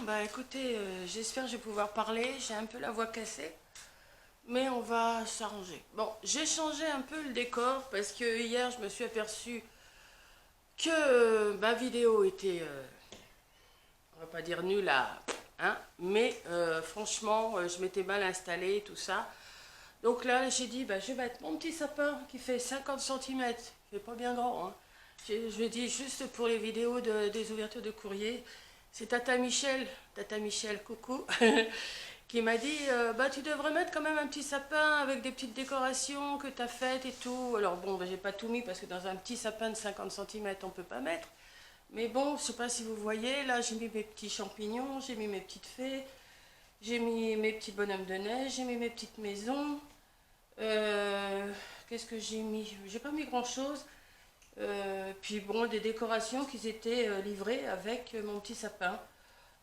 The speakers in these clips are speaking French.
bah écoutez, j'espère que je vais pouvoir parler. J'ai un peu la voix cassée, mais on va s'arranger. Bon, j'ai changé un peu le décor parce que hier je me suis aperçue que ma vidéo était, on va pas dire nulle hein, mais franchement, je m'étais mal installée, tout ça. Donc là, j'ai dit, bah, je vais mettre mon petit sapin qui fait 50 cm, qui fait pas bien grand, hein. Je me dis juste pour les vidéos des ouvertures de courrier, c'est Tata Michel, coucou, qui m'a dit, bah tu devrais mettre quand même un petit sapin avec des petites décorations que tu as faites et tout. Alors bon, bah, j'ai pas tout mis parce que dans un petit sapin de 50 cm, on peut pas mettre. Mais bon, je sais pas si vous voyez, là j'ai mis mes petits champignons, j'ai mis mes petites fées, j'ai mis mes petits bonhommes de neige, j'ai mis mes petites maisons. Qu'est-ce que j'ai mis? J'ai pas mis grand chose. Puis bon, des décorations qui étaient livrées avec mon petit sapin.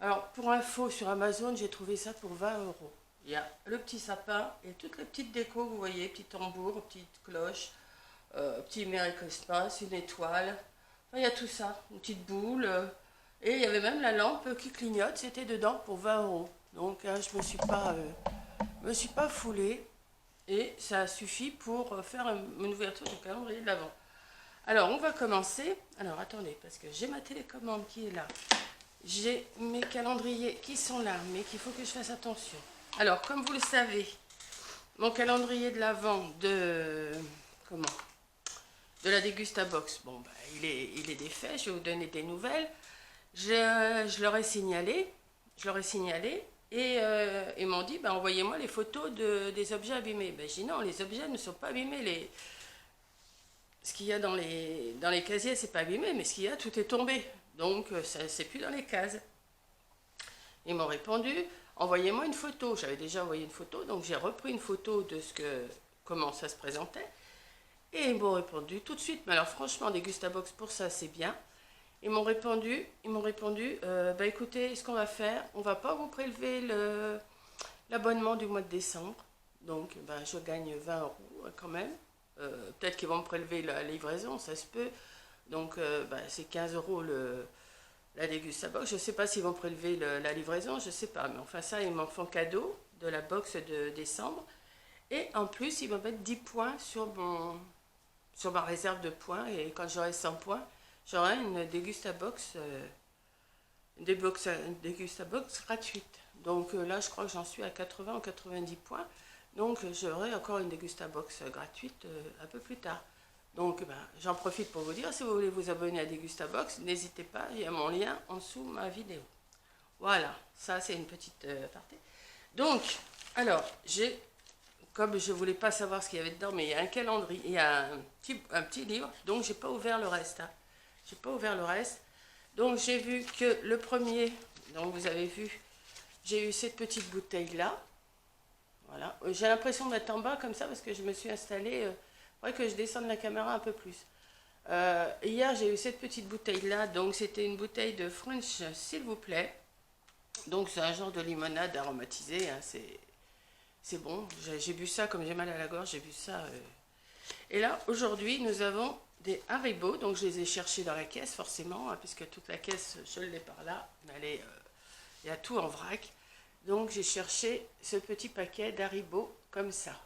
Alors pour info, sur Amazon, j'ai trouvé ça pour 20 euros. Il y a le petit sapin et toutes les petites décos, vous voyez, petit tambour, petite cloche, petit Merry Christmas, une étoile. Enfin, il y a tout ça, une petite boule. Et il y avait même la lampe qui clignote, c'était dedans pour 20 euros. Donc je me suis pas foulée. Et ça suffit pour faire une ouverture du calendrier de l'Avent. Alors, on va commencer. Alors, attendez, parce que j'ai ma télécommande qui est là. J'ai mes calendriers qui sont là, mais qu'il faut que je fasse attention. Alors, comme vous le savez, mon calendrier de l'Avent de la Dégustabox, bon, bah, il est défait. Je vais vous donner des nouvelles. Je leur ai signalé. Et ils m'ont dit, bah, envoyez-moi les photos des objets abîmés. Ben, j'ai dit non, les objets ne sont pas abîmés. Ce qu'il y a dans les casiers, c'est pas abîmé, mais ce qu'il y a, tout est tombé. Donc, c'est plus dans les cases. Ils m'ont répondu, envoyez-moi une photo. J'avais déjà envoyé une photo, donc j'ai repris une photo de comment ça se présentait. Et ils m'ont répondu tout de suite. Mais alors, franchement, Dégustabox, pour ça, c'est bien. Ils m'ont répondu, bah écoutez, ce qu'on va faire, on va pas vous prélever l'abonnement du mois de décembre, donc bah, je gagne 20 euros quand même. Peut-être qu'ils vont me prélever la livraison, ça se peut. Donc bah, c'est 15 euros la Dégustabox. Je sais pas s'ils vont prélever la livraison, je sais pas. Mais enfin ça, ils m'en font cadeau de la box de décembre. Et en plus, ils vont mettre 10 points sur ma réserve de points. Et quand j'aurai 100 points, j'aurai une Dégustabox, gratuite. Donc là, je crois que j'en suis à 80 ou 90 points. Donc j'aurai encore une Dégustabox gratuite un peu plus tard. Donc ben, j'en profite pour vous dire, si vous voulez vous abonner à Dégustabox, n'hésitez pas, il y a mon lien en dessous ma vidéo. Voilà, ça c'est une petite aparté. Donc, alors, comme je ne voulais pas savoir ce qu'il y avait dedans, mais il y a un calendrier, il y a un petit livre, donc j'ai pas ouvert le reste. Hein. J'ai pas ouvert le reste. Donc j'ai vu que le premier, donc vous avez vu, j'ai eu cette petite bouteille là. Voilà. J'ai l'impression d'être en bas comme ça parce que je me suis installée. Il faudrait que je descende la caméra un peu plus. Hier j'ai eu cette petite bouteille là. Donc c'était une bouteille de French s'il vous plaît. Donc c'est un genre de limonade aromatisée. Hein. C'est bon. J'ai bu ça comme j'ai mal à la gorge. J'ai bu ça. Et là aujourd'hui nous avons des Haribo, donc je les ai cherchés dans la caisse forcément, hein, puisque toute la caisse, je l'ai par là, mais il y a tout en vrac. Donc j'ai cherché ce petit paquet d'Haribo comme ça.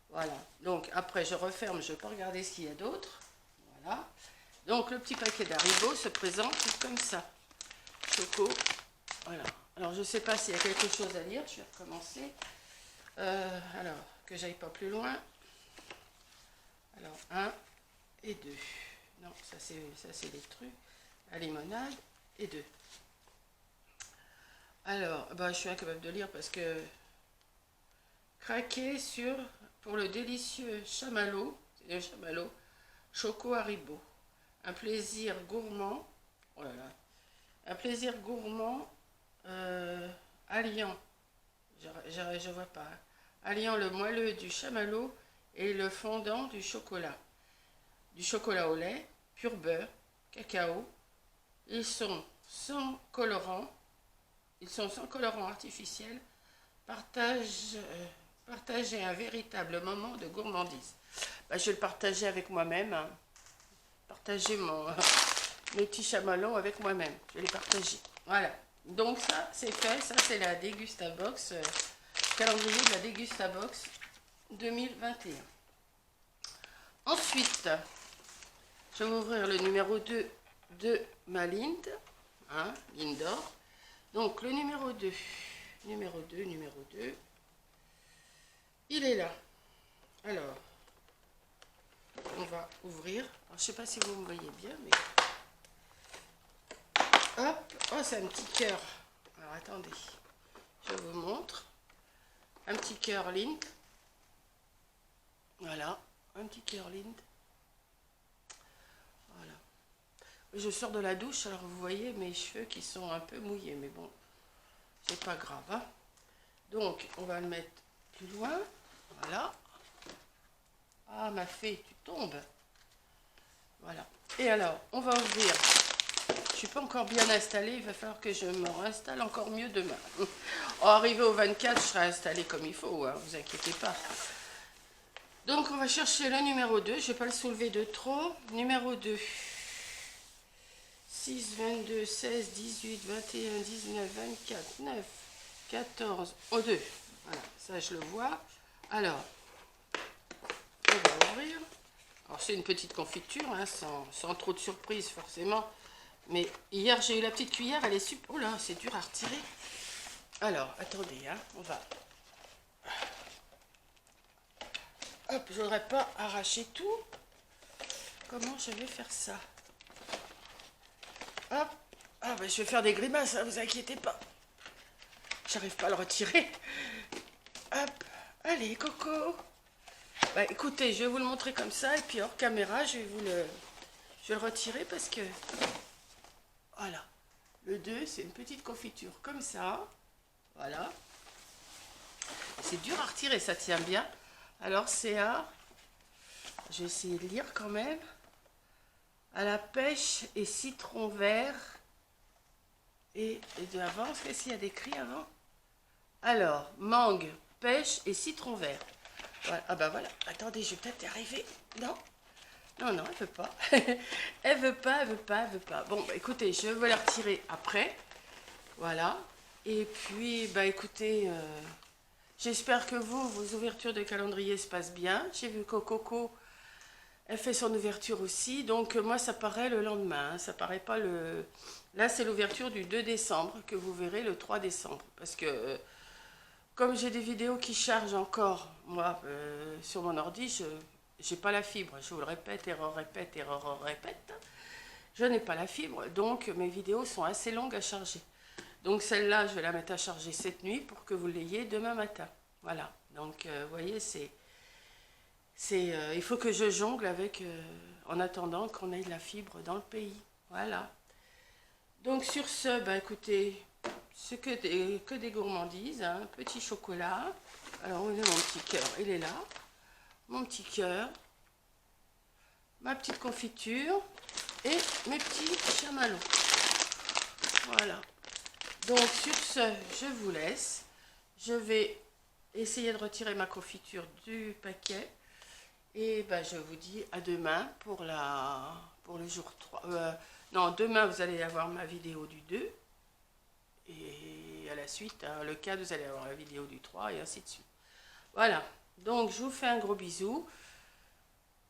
Voilà, donc après je referme, je peux regarder ce qu'il y a d'autre. Voilà, donc le petit paquet d'Haribo se présente comme ça. Choco, voilà. Alors je ne sais pas s'il y a quelque chose à lire, je vais recommencer. Alors, que j'aille pas plus loin. Alors, 1 et 2. Non, ça c'est les trucs. La limonade et 2. Alors, bah, je suis incapable de lire parce que craquer pour le délicieux chamallow, c'est le chamallow, Choco Haribo. Un plaisir gourmand, oh là là, un plaisir gourmand alliant, je vois pas, hein, alliant le moelleux du chamallow et le fondant du chocolat au lait, pur beurre, cacao. Ils sont sans colorant artificiel. Partagez un véritable moment de gourmandise. Bah, je vais le partager avec moi-même. Hein. Partager mes petits chamallows avec moi-même. Je vais les partager. Voilà. Donc ça, c'est fait. Ça, c'est la Dégustabox, calendrier de la Dégustabox 2021. Ensuite, je vais ouvrir le numéro 2 de ma Lind, hein, Lindor. Donc le numéro 2, il est là. Alors, on va ouvrir. Alors, je ne sais pas si vous me voyez bien, mais... Hop, oh c'est un petit cœur. Alors attendez, je vous montre. Un petit cœur Lind. Voilà, un petit cœur Lind. Voilà. Je sors de la douche, alors vous voyez mes cheveux qui sont un peu mouillés, mais bon, c'est pas grave. Hein. Donc, on va le mettre plus loin. Voilà. Ah, ma fée, tu tombes. Voilà. Et alors, on va ouvrir. Je suis pas encore bien installée, il va falloir que je me réinstalle encore mieux demain. Arrivé au 24, je serai installée comme il faut, hein, vous inquiétez pas. Donc, on va chercher le numéro 2, je ne vais pas le soulever de trop. Numéro 2. 6, 22, 16, 18, 21, 19, 24, 9, 14, au 2. Voilà, ça je le vois. Alors, on va ouvrir. Alors c'est une petite confiture, hein, sans trop de surprise forcément. Mais hier j'ai eu la petite cuillère, elle est super... Oh là, c'est dur à retirer. Alors, attendez, hein, on va... Hop, je voudrais pas arracher tout. Comment je vais faire ça? Hop. Ah bah je vais faire des grimaces, hein, vous inquiétez pas. J'arrive pas à le retirer. Hop. Allez, Coco. Bah écoutez, je vais vous le montrer comme ça. Et puis hors caméra, je vais le retirer parce que... Voilà. Le 2, c'est une petite confiture comme ça. Voilà. C'est dur à retirer, ça tient bien. Alors c'est à... Je vais essayer de lire quand même. À la pêche et citron vert. Et de avant, qu'est-ce qu'il y a d'écrit avant? Alors, mangue, pêche et citron vert. Voilà. Ah bah voilà, attendez, je vais peut-être y arriver. Non, non, non, elle veut pas. Elle veut pas, elle veut pas, elle veut pas. Bon, bah écoutez, je vais la retirer après. Voilà. Et puis, bah écoutez, j'espère que vos ouvertures de calendrier se passent bien. J'ai vu que Coco, elle fait son ouverture aussi. Donc moi, ça paraît le lendemain. Hein, ça paraît pas le... Là, c'est l'ouverture du 2 décembre que vous verrez le 3 décembre. Parce que... Comme j'ai des vidéos qui chargent encore, moi, sur mon ordi, je n'ai pas la fibre. Je vous le répète, erreur, répète, erreur, répète. Je n'ai pas la fibre, donc mes vidéos sont assez longues à charger. Donc celle-là, je vais la mettre à charger cette nuit pour que vous l'ayez demain matin. Voilà. Donc, vous voyez, il faut que je jongle avec, en attendant qu'on ait de la fibre dans le pays. Voilà. Donc sur ce, bah écoutez... C'est que des gourmandises, hein. Petit chocolat. Alors, où est mon petit cœur? Il est là. Mon petit cœur. Ma petite confiture. Et mes petits chamallows. Voilà. Donc, sur ce, je vous laisse. Je vais essayer de retirer ma confiture du paquet. Et ben, je vous dis à demain pour le jour 3. Non, demain, vous allez avoir ma vidéo du 2. Et à la suite, hein, le 4, vous allez avoir la vidéo du 3 et ainsi de suite. Voilà, donc je vous fais un gros bisou.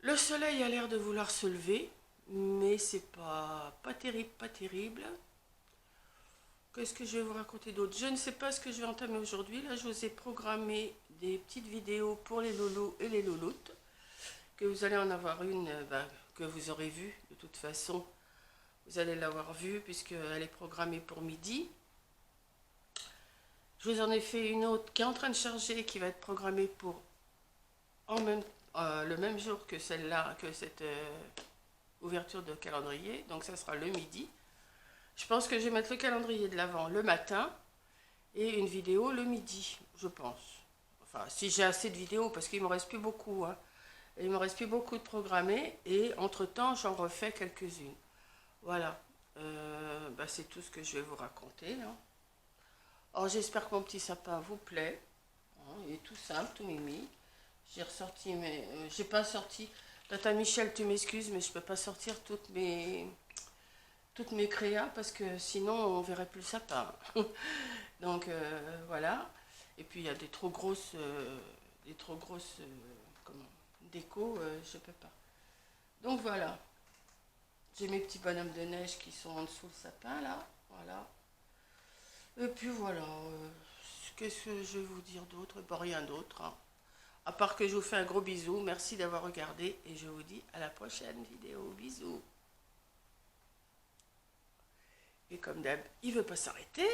Le soleil a l'air de vouloir se lever, mais c'est pas terrible, pas terrible. Qu'est-ce que je vais vous raconter d'autre? Je ne sais pas ce que je vais entamer aujourd'hui. Là, je vous ai programmé des petites vidéos pour les lolos et les loloutes. Que vous allez en avoir une que vous aurez vue. De toute façon, vous allez l'avoir vue puisqu'elle est programmée pour midi. Je vous en ai fait une autre qui est en train de charger, qui va être programmée pour le même jour que celle-là, que cette ouverture de calendrier. Donc ça sera le midi. Je pense que je vais mettre le calendrier de l'Avent le matin et une vidéo le midi, je pense. Enfin, si j'ai assez de vidéos, parce qu'il ne me reste plus beaucoup. Hein. Il me reste plus beaucoup de programmés et entre-temps, j'en refais quelques-unes. Voilà. C'est tout ce que je vais vous raconter. Hein. Alors j'espère que mon petit sapin vous plaît. Il est tout simple, tout mimi. J'ai ressorti, mais j'ai pas sorti. Tata Michel, tu m'excuses, mais je peux pas sortir toutes mes toutes mes créas parce que sinon on verrait plus le sapin. Donc voilà. Et puis il y a des trop grosses, comment, déco, je peux pas. Donc voilà. J'ai mes petits bonhommes de neige qui sont en dessous le sapin là. Voilà. Et puis voilà. Qu'est-ce que je vais vous dire d'autre? Bon, rien d'autre, hein. À part que je vous fais un gros bisou. Merci d'avoir regardé et je vous dis à la prochaine vidéo. Bisous. Et comme d'hab, il veut pas s'arrêter.